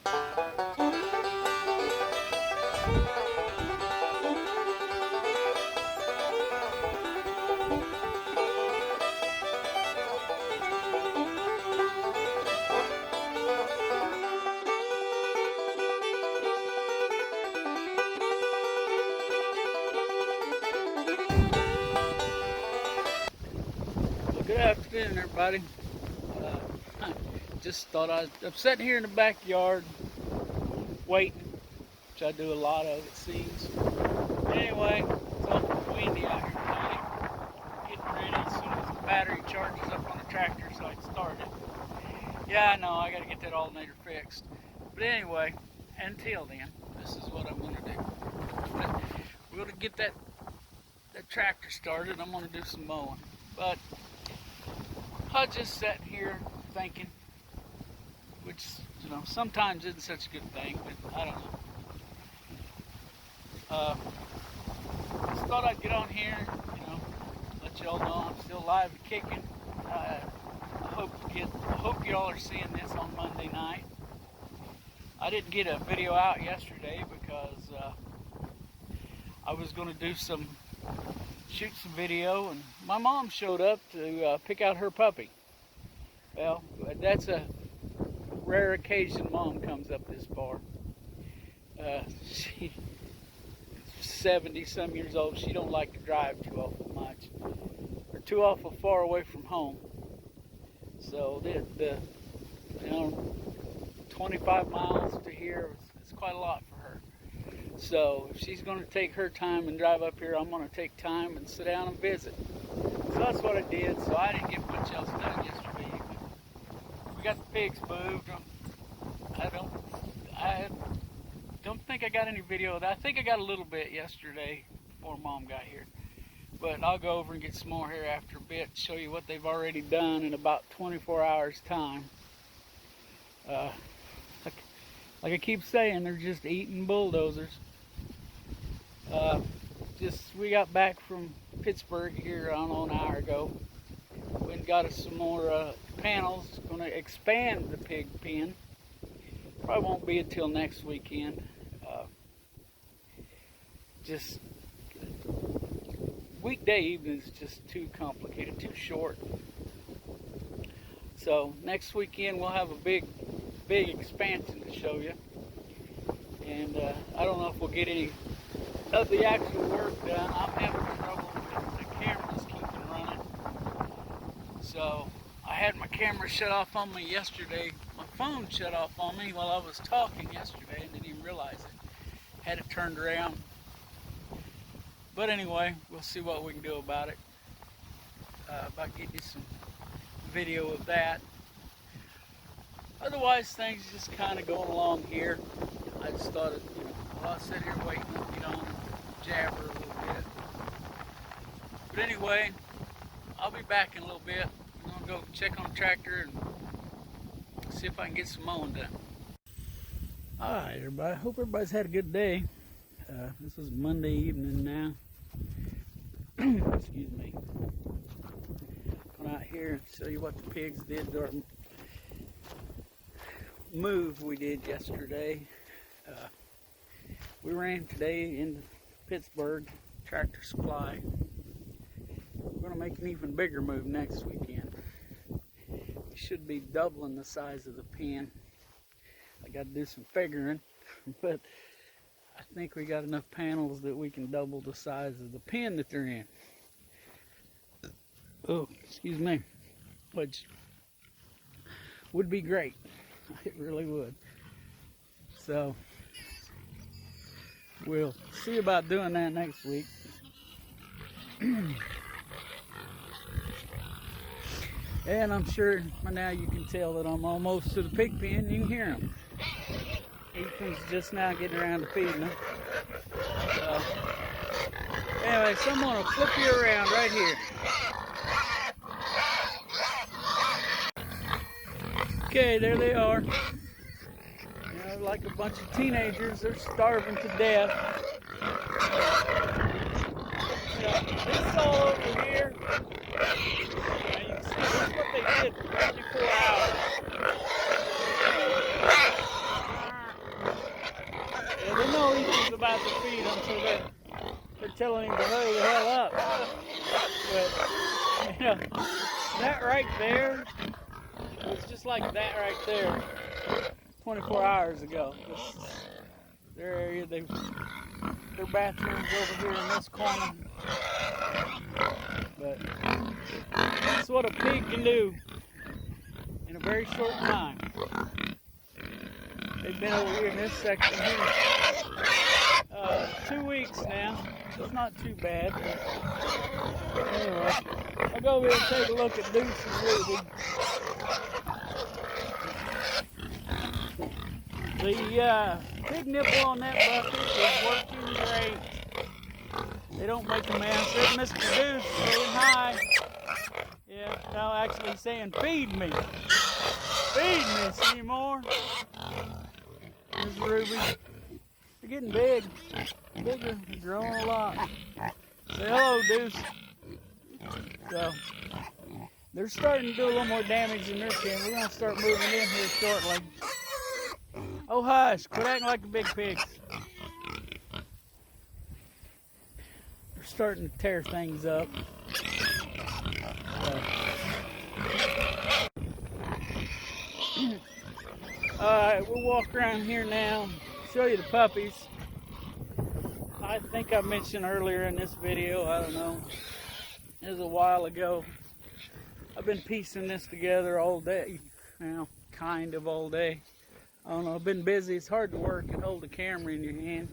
Good afternoon, everybody. Just thought I'm sitting here in the backyard waiting, which I do a lot of, it seems. Anyway, it's awful windy out here tonight. Getting ready as soon as the battery charges up on the tractor so I can start it. Yeah, I know, I gotta get that alternator fixed. But anyway, until then, this is what I'm gonna do. We're gonna get that tractor started. I'm gonna do some mowing. But I just sat here thinking, which, you know, sometimes isn't such a good thing, but I don't know. Just thought I'd get on here, you know, let y'all know I'm still alive and kicking. I hope y'all are seeing this on Monday night. I didn't get a video out yesterday because I was going to shoot some video, and my mom showed up to pick out her puppy. Well, that's a rare occasion Mom comes up this far. She's 70 some years old. She don't like to drive too awful much, or too awful far away from home. So the 25 miles to here is quite a lot for her. So if she's going to take her time and drive up here, I'm going to take time and sit down and visit. So that's what I did. So I didn't get much else done yesterday evening. We got the pigs moved. I don't think I got any video of that. I think I got a little bit yesterday before Mom got here. But I'll go over and get some more here after a bit, show you what they've already done in about 24 hours time. Like I keep saying, they're just eating bulldozers. We got back from Pittsburgh here, I don't know, an hour ago. Went and got us some more panels. Going to expand the pig pen. Probably won't be until next weekend. Just weekday evenings just too complicated, too short. So next weekend we'll have a big expansion to show you. And I don't know if we'll get any of the actual work done. I'm having trouble with the cameras keeping running. So I had my camera shut off on me yesterday. My phone shut off on me while I was talking yesterday and didn't even realize it. Had it turned around. But anyway, we'll see what we can do about it. About getting you some video of that. Otherwise, things just kind of going along here. I just thought, I'll sit here waiting, and jabber a little bit. But anyway, I'll be back in a little bit. I'm going to go check on the tractor and see if I can get some mowing done. Alright, everybody. Hope everybody's had a good day. This is Monday evening now. Excuse me. Come out here and show you what the pigs did, or move we did yesterday. We ran today into Pittsburgh Tractor Supply. We're going to make an even bigger move next weekend. We should be doubling the size of the pen. I got to do some figuring, but I think we got enough panels that we can double the size of the pen that they're in. Oh, excuse me. Which would be great. It really would. So we'll see about doing that next week. And I'm sure by now you can tell that I'm almost to the pig pen. You can hear him. Ethan's just now getting around to feeding them. So, anyway, so I'm going to flip you around right here. Okay, there they are. Like a bunch of teenagers, they're starving to death. This all over here. Now you can see that's what they did for 24 hours. about to feed him, so they're telling him to hurry the hell up. But, you know, that right there was just like that right there 24 hours ago. Their area, their bathroom's over here in this corner. But that's what a pig can do in a very short time. They've been over here in this section here 2 weeks now. It's not too bad. But anyway, I'll go over here and take a look at Deuce and Ruby. The big nipple on that bucket is working great. They don't make a mess. There's Mr. Deuce saying hi. Yeah, no, actually saying feed me. Feed me, Seymour. There's Ruby. They're getting big. Bigger. They're growing a lot. Say hello, Deuce. So, they're starting to do a little more damage than this can. We're going to start moving in here shortly. Oh, hush. Quit acting like the big pigs. They're starting to tear things up. Alright, we'll walk around here now, show you the puppies. I think I mentioned earlier in this video, I don't know, it was a while ago. I've been piecing this together all day, well, kind of all day. I don't know, I've been busy. It's hard to work and hold the camera in your hand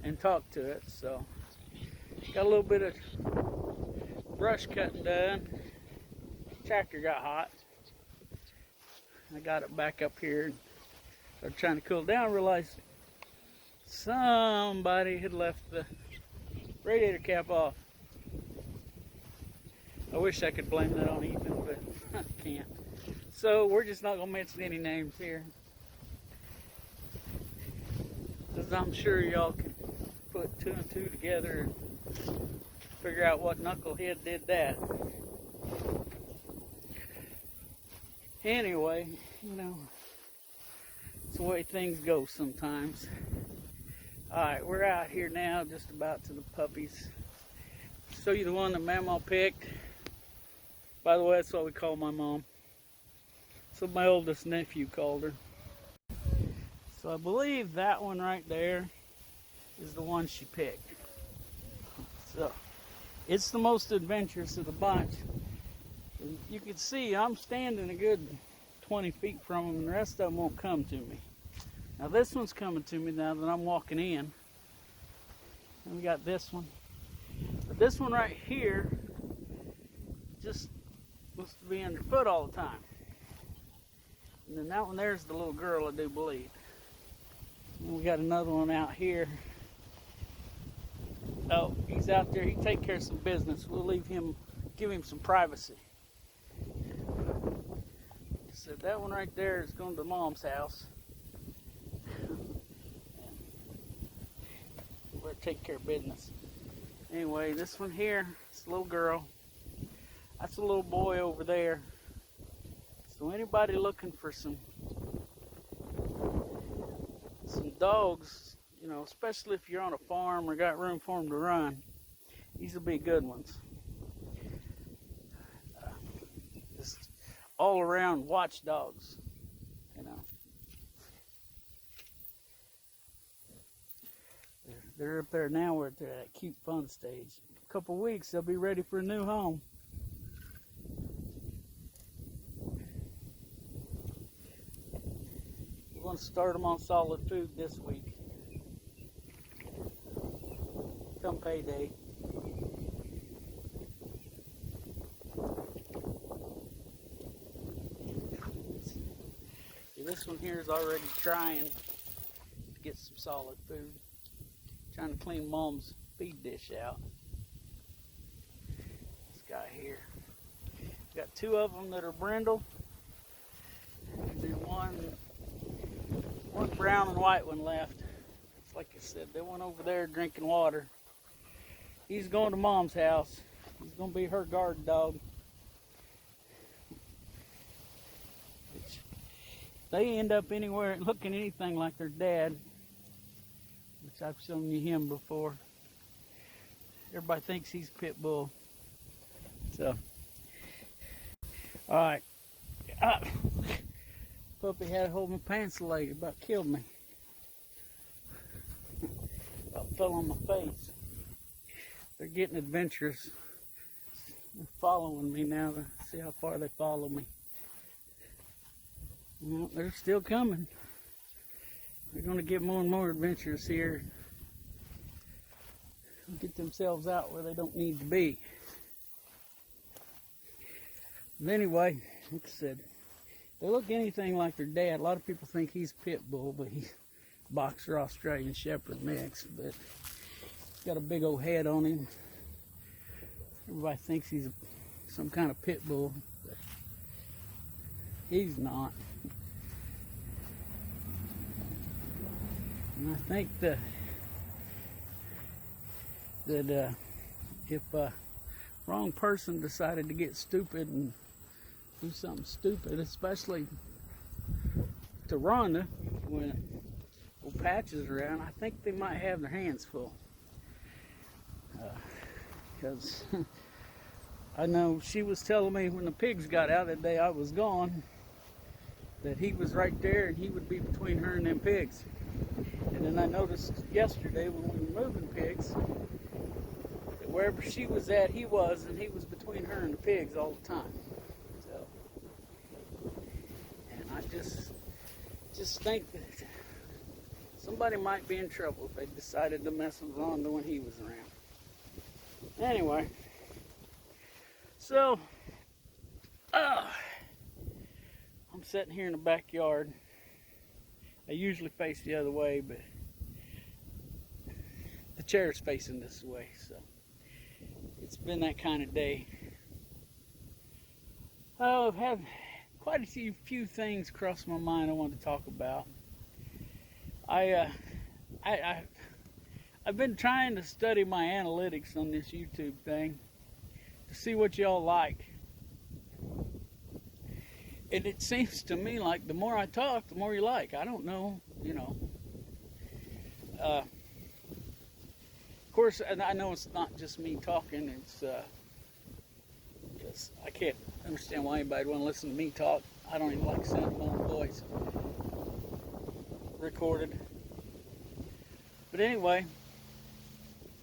and talk to it, so. Got a little bit of brush cutting done. Tractor got hot. I got it back up here. Started trying to cool it down. Realized somebody had left the radiator cap off. I wish I could blame that on Ethan, but I can't. So we're just not going to mention any names here, because I'm sure y'all can put 2 and 2 together and figure out what knucklehead did that. Anyway, you know, it's the way things go sometimes. Alright, we're out here now, just about to the puppies. Show you the one that Mama picked. By the way, that's what we call my mom. So my oldest nephew called her. So I believe that one right there is the one she picked. So it's the most adventurous of the bunch. You can see I'm standing a good 20 feet from them, and the rest of them won't come to me. Now this one's coming to me now that I'm walking in. And we got this one. But this one right here just wants to be underfoot all the time. And then that one there's the little girl, I do believe. And we got another one out here. Oh, he's out there. He take care of some business. We'll leave him, give him some privacy. So that one right there is going to Mom's house. We'll take care of business. Anyway, this one here, it's a little girl. That's a little boy over there. So anybody looking for some dogs, you know, especially if you're on a farm or got room for them to run, these will be good ones. Just all around watchdogs, you know. They're up there now. We're at that cute fun stage. A couple weeks, they'll be ready for a new home. We're going to start them on solid food this week. Come payday. See, this one here is already trying to get some solid food. Trying to clean Mom's feed dish out. This guy here. Got 2 of them that are brindle. And then one brown and white one left. It's like I said, they went over there drinking water. He's going to Mom's house. He's going to be her guard dog. Which they end up anywhere looking anything like their dad. Which which I've shown you him before. Everybody thinks he's pit bull. So, all right. Puppy had a hold of my pants leg, about killed me. About fell on my face. They're getting adventurous. They're following me now to see how far they follow me. Well, they're still coming. They're going to get more and more adventurous here. Get themselves out where they don't need to be. But anyway, like I said, they look anything like their dad. A lot of people think he's pit bull, but he's boxer Australian Shepherd mix. But he's got a big old head on him. Everybody thinks he's some kind of pit bull, but he's not. And I think that if a wrong person decided to get stupid and do something stupid, especially to Rhonda when old Patch is around, I think they might have their hands full. Because I know she was telling me when the pigs got out that day I was gone that he was right there and he would be between her and them pigs. And then I noticed yesterday when we were moving pigs that wherever she was at, he was, and he was between her and the pigs all the time. So, and I just think that somebody might be in trouble if they decided to mess with Rhonda when he was around. Anyway, so I'm sitting here in the backyard. I usually face the other way, but the chair's facing this way, so it's been that kind of day. I've had quite a few things cross my mind I want to talk about. I've been trying to study my analytics on this YouTube thing to see what y'all like. And it seems to me like the more I talk, the more you like. I don't know, you know. Of course, and I know it's not just me talking. It's because I can't understand why anybody would want to listen to me talk. I don't even like sounding my own voice recorded. But anyway,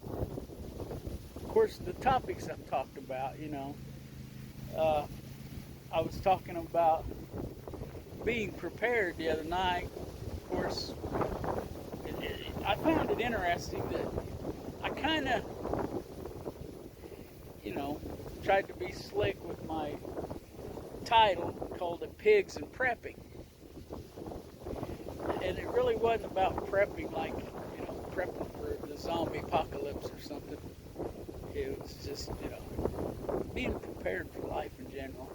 of course, the topics I've talked about, you know, I was talking about being prepared the other night. Of course, I found it interesting that I kind of, you know, tried to be slick with my title, called it Pigs and Prepping. And it really wasn't about prepping like, you know, prepping for the zombie apocalypse or something. It was just, you know, being prepared for life in general.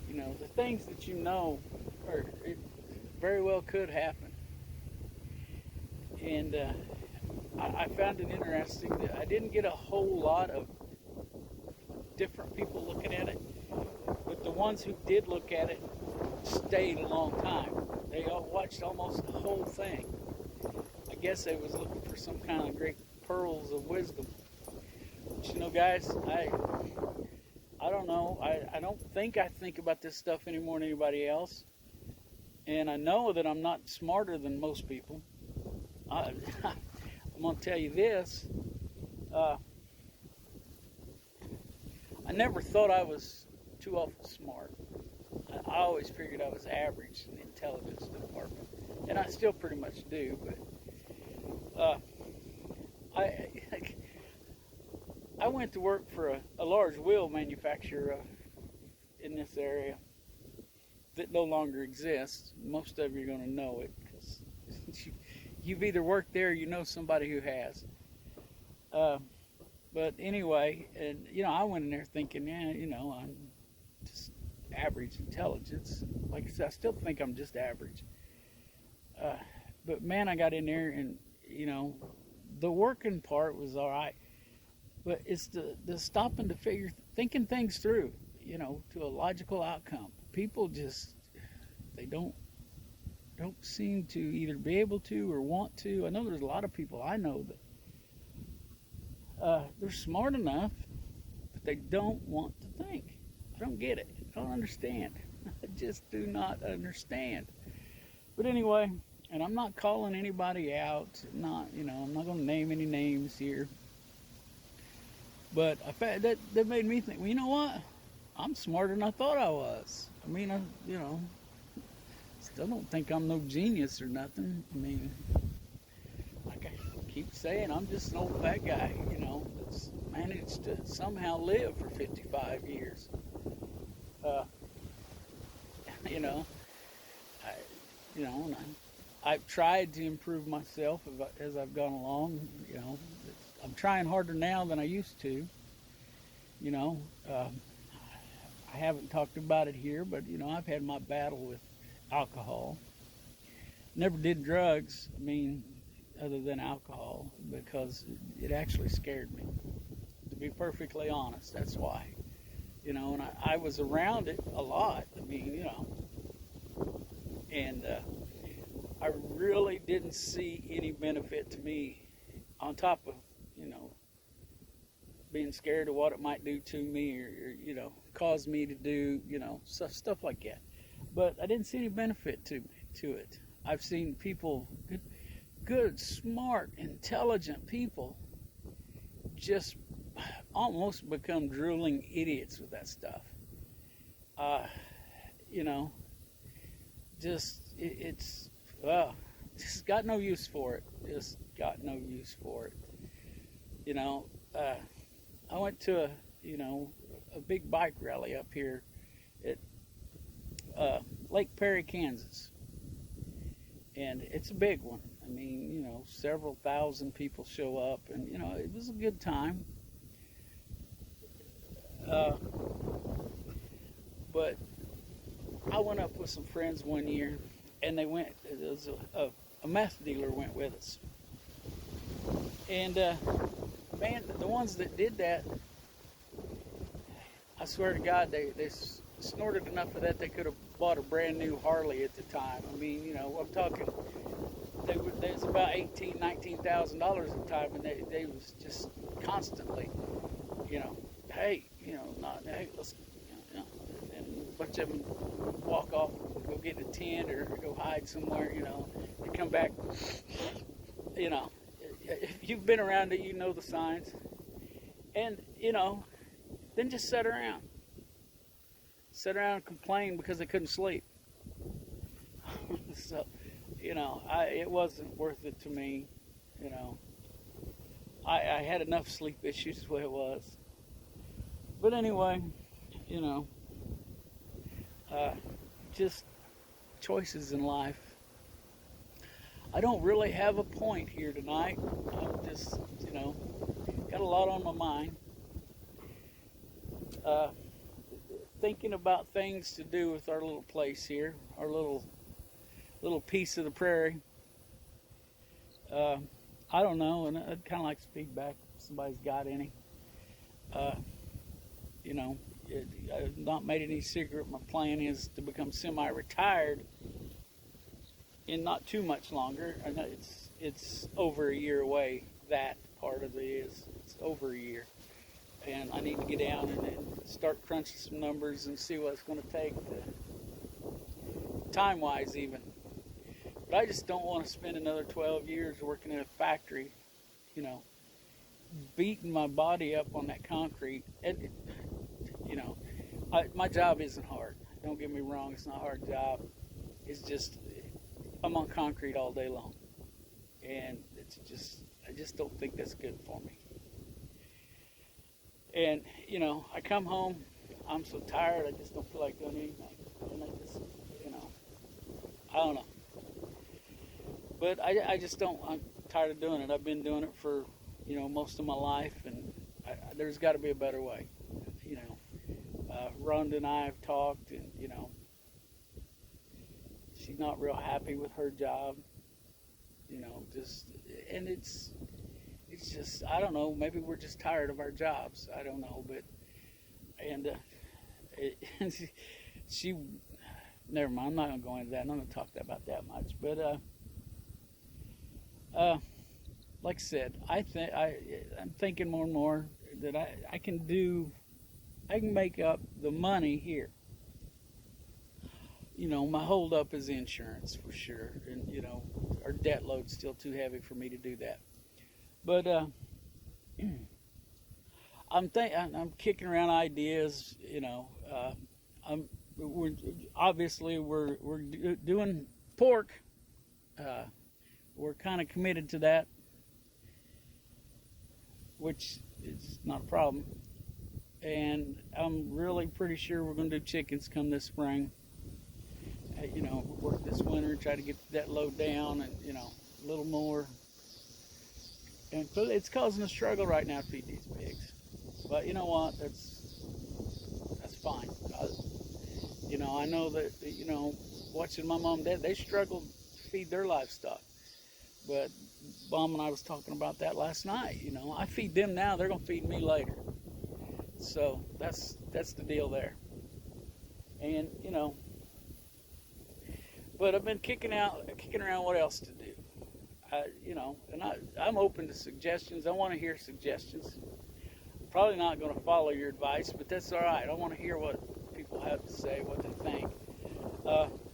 You know, the things that you know, or it very well could happen. And I found it interesting that I didn't get a whole lot of different people looking at it, but the ones who did look at it stayed a long time. They all watched almost the whole thing. I guess they was looking for some kind of great pearls of wisdom. But you know, guys, I don't know. I don't think I think about this stuff any more than anybody else. And I know that I'm not smarter than most people. I'm going to tell you this. I never thought I was too awful smart. I always figured I was average in the intelligence department. And I still pretty much do. But I went to work for a large wheel manufacturer in this area that no longer exists. Most of you are going to know it because you've either worked there or you know somebody who has. But anyway, and you know, I went in there thinking, yeah, you know, I'm just average intelligence. Like I said, I still think I'm just average. But man, I got in there and, you know, the working part was all right. But it's the stopping to figure, thinking things through, you know, to a logical outcome. People just, they don't don't seem to either be able to or want to. I know there's a lot of people I know that they're smart enough, but they don't want to think. I don't get it. I don't understand. I just do not understand. But anyway, and I'm not calling anybody out. I'm not going to name any names here. But that made me think. Well, you know what? I'm smarter than I thought I was. I mean, still don't think I'm no genius or nothing. I mean, like I keep saying, I'm just an old fat guy, that's managed to somehow live for 55 years. Uh, you know, I, and I've tried to improve myself as I've gone along. I'm trying harder now than I used to. You know, I haven't talked about it here, but I've had my battle with alcohol. Never did drugs. I mean, other than alcohol, because it actually scared me. To be perfectly honest, that's why. And I was around it a lot. I mean, and I really didn't see any benefit to me on top of, being scared of what it might do to me or cause me to do, stuff like that. But I didn't see any benefit to it. I've seen people, good, smart, intelligent people, just almost become drooling idiots with that stuff. Just got no use for it. Just got no use for it. I went to a big bike rally up here at Lake Perry, Kansas. And it's a big one. I mean, several thousand people show up, and, it was a good time. But I went up with some friends one year, and there was a meth dealer went with us. And, man, the ones that did that, I swear to God, they snorted enough of that they could have bought a brand new Harley at the time. I mean, I'm talking, they was about $18,000-$19,000 at the time, and they was just constantly, hey, let's, and a bunch of them walk off, go get in a tent or go hide somewhere, and come back, if you've been around it, you know the signs, and, then just sit around and complain because they couldn't sleep. So, it wasn't worth it to me. I had enough sleep issues the way it was. But anyway, just choices in life. I don't really have a point here tonight. I'm just, got a lot on my mind. Thinking about things to do with our little place here, our little piece of the prairie. I don't know, and I'd kind of like to speak back if somebody's got any. I've not made any secret. My plan is to become semi-retired in not too much longer. I know it's over a year away. That part of it is. It's over a year. And I need to get down and start crunching some numbers and see what it's going to take, time-wise even. But I just don't want to spend another 12 years working in a factory, beating my body up on that concrete. And, my job isn't hard. Don't get me wrong, it's not a hard job. It's just, I'm on concrete all day long. And I just don't think that's good for me. And, I come home, I'm so tired, I just don't feel like doing anything. And I just, I don't know. But I just don't, I'm tired of doing it. I've been doing it for, most of my life, and there's got to be a better way. Rhonda and I have talked, and, she's not real happy with her job, and it's just, I don't know, maybe we're just tired of our jobs. I don't know, but, and she never mind. I'm not gonna go into that. I'm not gonna talk about that much. But like I said, I'm thinking more and more that I can make up the money here. My holdup is insurance for sure, and our debt load's still too heavy for me to do that. But I'm kicking around ideas. We're obviously we're doing pork. We're kind of committed to that, which is not a problem. And I'm really pretty sure we're going to do chickens come this spring. Work this winter, try to get that load down, and a little more. And it's causing a struggle right now to feed these pigs. But you know what? That's fine. I know that watching my mom and dad, they struggled to feed their livestock. But Mom and I was talking about that last night. I feed them now; they're gonna feed me later. So that's the deal there. And but I've been kicking around what else to do. And I'm open to suggestions. I want to hear suggestions. I'm probably not going to follow your advice, but that's all right. I want to hear what people have to say, what they think.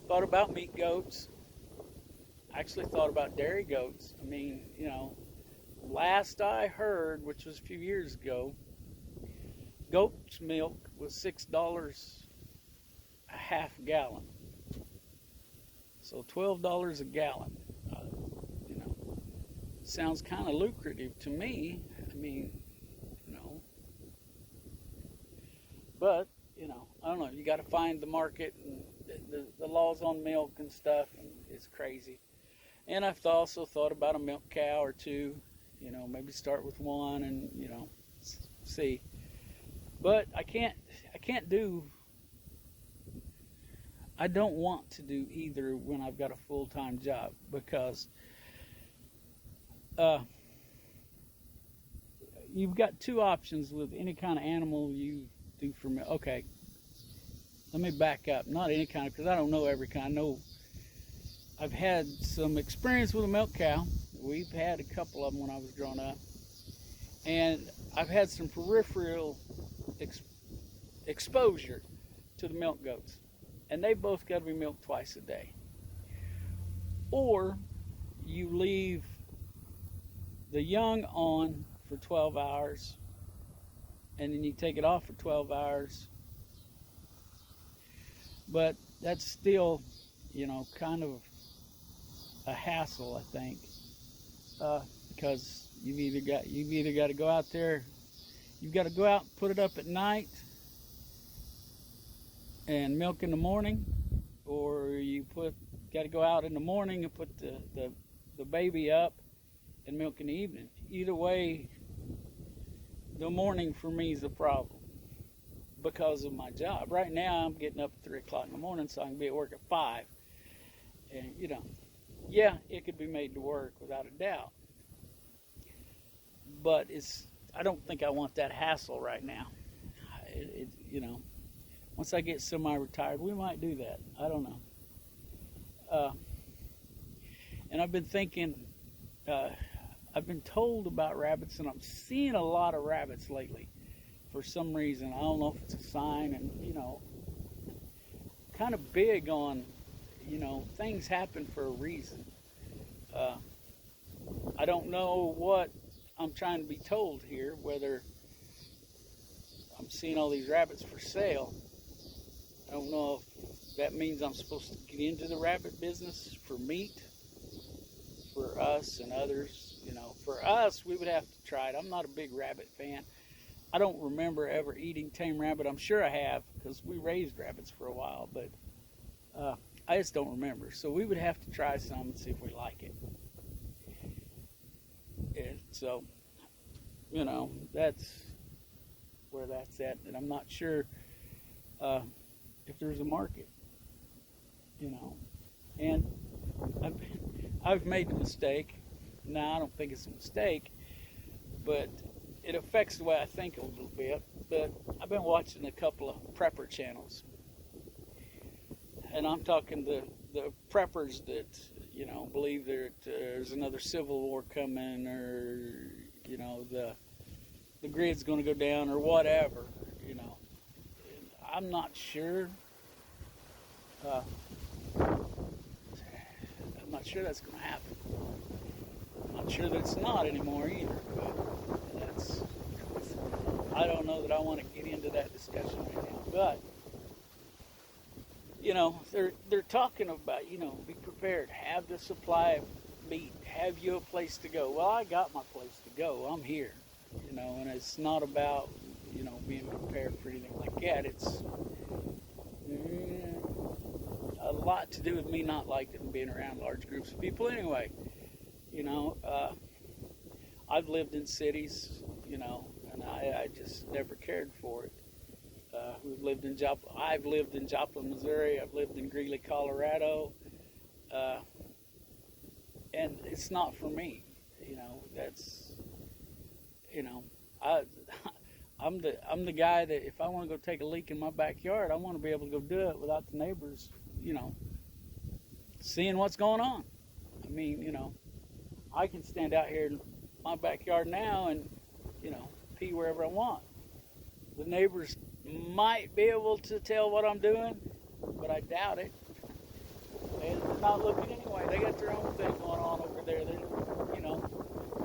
Thought about meat goats. Actually thought about dairy goats. I mean, last I heard, which was a few years ago, goat's milk was $6 a half gallon. So $12 a gallon. Sounds kind of lucrative to me. I mean, but I don't know. You got to find the market, and the laws on milk and stuff, and it's crazy. And I've also thought about a milk cow or two. Maybe start with one, and see. But I don't want to do either when I've got a full-time job, because you've got two options with any kind of animal you do for me. Okay, let me back up. Not any kind, because I don't know every kind. I know I've had some experience with a milk cow. We've had a couple of them when I was growing up. And I've had some peripheral exposure to the milk goats. And they both got to be milked twice a day. Or you leave the young on for 12 hours, and then you take it off for 12 hours. But that's still, kind of a hassle, I think, because you've either got to go out there, you've got to go out and put it up at night and milk in the morning, or got to go out in the morning and put the baby up and milk in the evening. Either way, the morning for me is a problem because of my job. Right now, I'm getting up at 3 o'clock in the morning so I can be at work at 5. And, yeah, it could be made to work without a doubt. But I don't think I want that hassle right now. Once I get semi-retired, we might do that. I don't know. And I've been thinking, I've been told about rabbits, and I'm seeing a lot of rabbits lately for some reason. I don't know if it's a sign, and, kind of big on, things happen for a reason. I don't know what I'm trying to be told here, whether I'm seeing all these rabbits for sale. I don't know if that means I'm supposed to get into the rabbit business for meat, for us and others. For us, we would have to try it. I'm not a big rabbit fan. I don't remember ever eating tame rabbit. I'm sure I have, because we raised rabbits for a while, but I just don't remember. So we would have to try some and see if we like it. And so, that's where that's at. And I'm not sure if there's a market, And I've made the mistake. Now, I don't think it's a mistake, but it affects the way I think a little bit. But I've been watching a couple of prepper channels. and I'm talking the preppers that, you know, believe that there's another civil war coming, or, you know, the grid's going to go down or whatever, you know. And I'm not sure. Uh, I'm not sure that's going to happen. I'm not sure that it's not anymore either. But I don't know that I want to get into that discussion right now. But you know, they're talking about, you know, be prepared, have the supply of meat, have you a place to go. Well, I got my place to go. I'm here, you know, and it's not about, you know, being prepared for anything like that. It's a lot to do with me not liking being around large groups of people anyway. You know, I've lived in cities, you know, and I just never cared for it. I've lived in Joplin, Missouri. I've lived in Greeley, Colorado, and it's not for me. You know, that's, you know, I'm the guy that if I want to go take a leak in my backyard, I want to be able to go do it without the neighbors, you know, seeing what's going on. I mean, you know, I can stand out here in my backyard now and, you know, pee wherever I want. The neighbors might be able to tell what I'm doing, but I doubt it. And they're not looking anyway. They got their own thing going on over there. They, you know,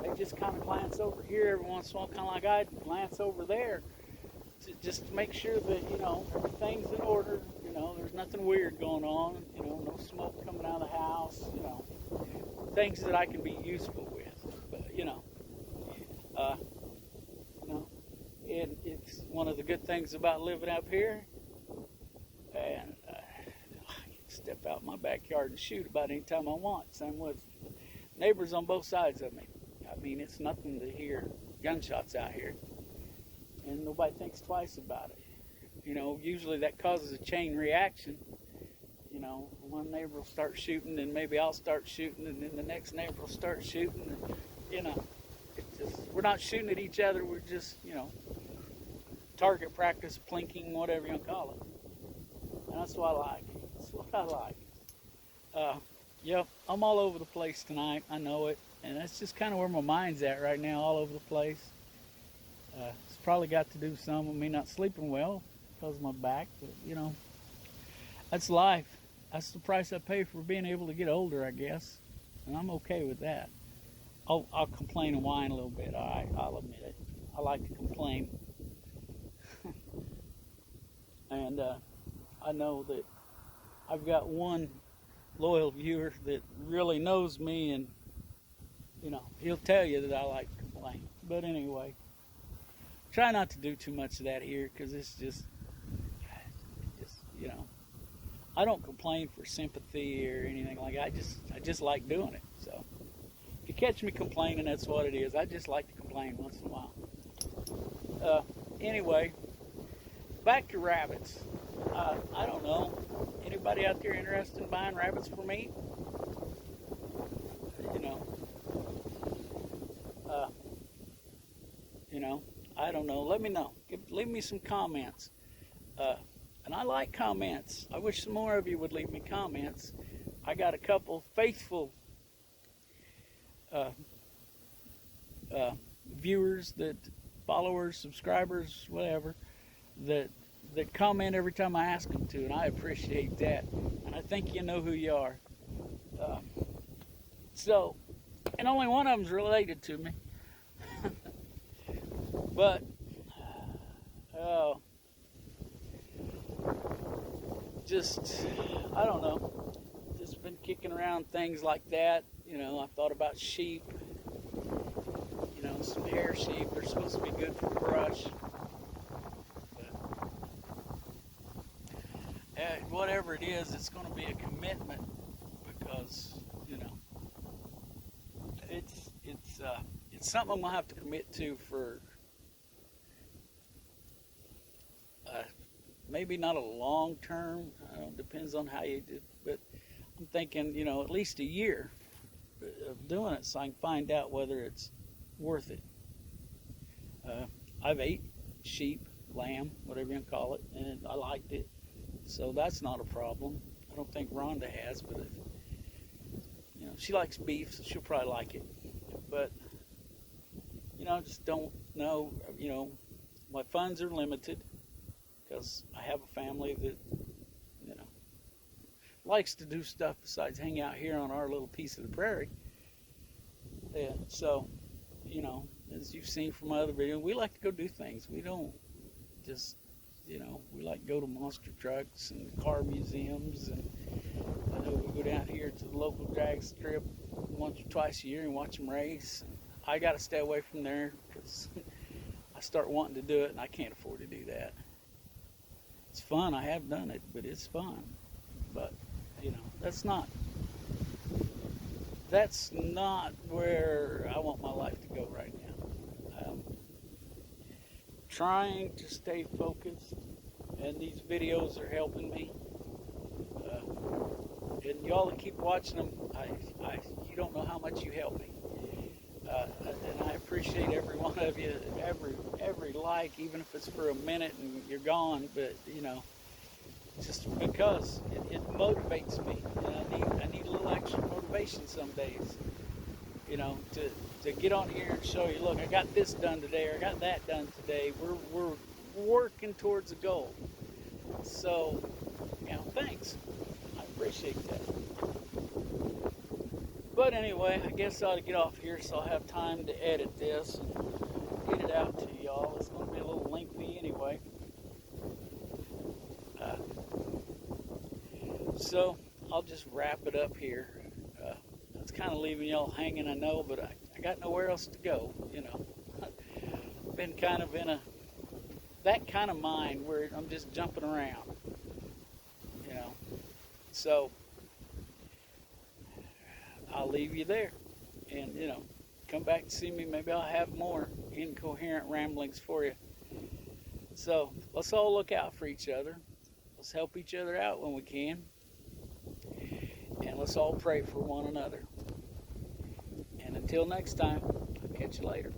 they just kind of glance over here every once in a while, kind of like I glance over there, just to make sure that, you know, everything's in order. You know, there's nothing weird going on. You know, no smoke coming out of the house. You know, things that I can be useful with. But, you know, and it's one of the good things about living up here. And I can step out in my backyard and shoot about any time I want. Same with neighbors on both sides of me. I mean, it's nothing to hear gunshots out here. And nobody thinks twice about it. You know, usually that causes a chain reaction. You know, one neighbor will start shooting, and maybe I'll start shooting, and then the next neighbor will start shooting. And, you know, it's just, we're not shooting at each other. We're just, you know, target practice, plinking, whatever you want to call it. And that's what I like. That's what I like. Yep, I'm all over the place tonight. I know it. And that's just kind of where my mind's at right now, all over the place. It's probably got to do some with me not sleeping well because of my back. But, you know, that's life. That's the price I pay for being able to get older, I guess. And I'm okay with that. I'll complain and whine a little bit. All right, I'll admit it. I like to complain. And I know that I've got one loyal viewer that really knows me, and, you know, he'll tell you that I like to complain. But anyway, try not to do too much of that here, because it's just, you know, I don't complain for sympathy or anything like that. I just like doing it. So if you catch me complaining, that's what it is. I just like to complain once in a while. Anyway, back to rabbits. I don't know. Anybody out there interested in buying rabbits for meat? You know, I don't know. Let me know. Leave me some comments. And I like comments. I wish some more of you would leave me comments. I got a couple faithful viewers, followers, subscribers, whatever, that comment every time I ask them to, and I appreciate that. And I think you know who you are. And only one of them's related to me. But, I don't know. Just been kicking around things like that. You know, I thought about sheep. You know, some hair sheep. They're supposed to be good for brush. But, whatever it is, it's going to be a commitment because, you know, it's something I'm going to have to commit to for maybe not a long term. Depends on how you do. But I'm thinking, you know, at least a year of doing it so I can find out whether it's worth it. I've ate sheep, lamb, whatever you want to call it, and I liked it. So that's not a problem. I don't think Rhonda has, but you know, she likes beef, so she'll probably like it. But you know, I just don't know. You know, my funds are limited because I have a family that, you know, likes to do stuff besides hang out here on our little piece of the prairie. And so, you know, as you've seen from my other videos, we like to go do things. We don't just, you know, we like to go to monster trucks and car museums, and I know we go down here to the local drag strip once or twice a year and watch them race. I got to stay away from there because I start wanting to do it and I can't afford to do that. It's fun. I have done it, but it's fun. But, you know, that's not where I want my life to go right now. I'm trying to stay focused, and these videos are helping me. And y'all that keep watching them, you don't know how much you help me. And I appreciate every one of you, every like, even if it's for a minute and you're gone. But you know, just because it motivates me, and I need a little extra motivation some days. You know, to get on here and show you, look, I got this done today, or I got that done today. We're working towards a goal. So, you know, thanks. I appreciate that. But anyway, I guess I ought to get off here so I'll have time to edit this and get it out to y'all. It's going to be a little lengthy anyway. So I'll just wrap it up here. It's kind of leaving y'all hanging, I know, but I got nowhere else to go, you know. I've been kind of in that kind of mind where I'm just jumping around, you know. So I'll leave you there, and you know, come back to see me. Maybe I'll have more incoherent ramblings for you. So let's all look out for each other. Let's help each other out when we can, and let's all pray for one another. And until next time, I'll catch you later.